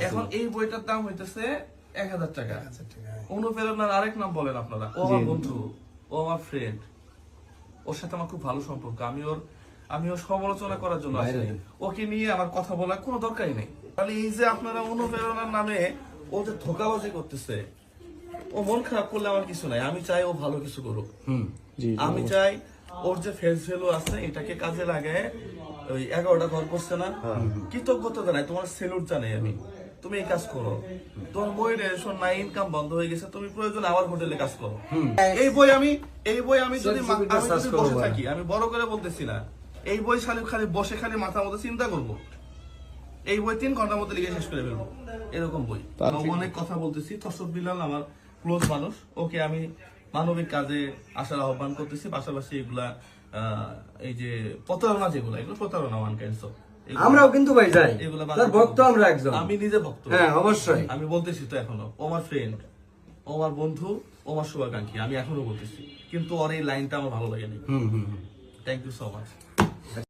এখন এই বইটার দাম হইতেছে 1000 টাকা। অনুপ্রেরণার আরেক নাম বলেন আপনারা। ও আমার বন্ধু, ও আমার ফ্রেন্ড, ওর সাথে আমার খুব ভালো সম্পর্ক। আমি ওর সমালোচনা করার জন্য আসিনি, ওকে নিয়ে আমার কথা বলার কোনো দরকারই নেই। তাহলে এই যে আপনারা অনুপ্রেরণার নামে ও যে ধোঁকাবাজি করতেছে, ও মন খারাপ করলে আমার কিছু নাই। আমি চাই ও ভালো কিছু করুক। আমি চাই ওর যে ফেস ভ্যালু আছে এটাকে কাজে লাগায়। ওই 11টা ঘর করছে না, কৃতজ্ঞতা জানাই, তোমার সেলুট জানাই আমি। তুমি এই কাজ করো, তোমার বইয়ের রেশন নাই, ইনকাম বন্ধ হয়ে গেছে, তুমি প্রয়োজনে আবার হোটেলে কাজ করো। এই বই আমি যদি বসে থাকি, আমি বড় করে বলতেছি না, এই বই খালি বসে খালি মাথার মধ্যে চিন্তা করবো, এই বই 3 ঘন্টার মধ্যে লিখে শেষ করে ফেলবো, এরকম বই। অনেক কথা বলতেছি। তসব বিলাল আমার ক্লোজ মানুষ, ওকে আমি মানবিক কাজে আসার আহ্বান করতেছি। পাশাপাশি এগুলা এই যে প্রতারণা, এগুলো প্রতারণা, ওয়ান কাইন্ডস অফ। আমরাও কিন্তু ভাই যাই, তার ভক্ত আমরা একজন। আমি নিজে ভক্ত, হ্যাঁ অবশ্যই। আমি বলতেছি তো এখনো, ও আমার ফ্রেন্ড, ও আমার বন্ধু, ও আমার শুভাকাঙ্ক্ষী, আমি এখনো বলতেছি। কিন্তু ওর এই লাইনটা আমার ভালো লাগেনি। Thank you so much.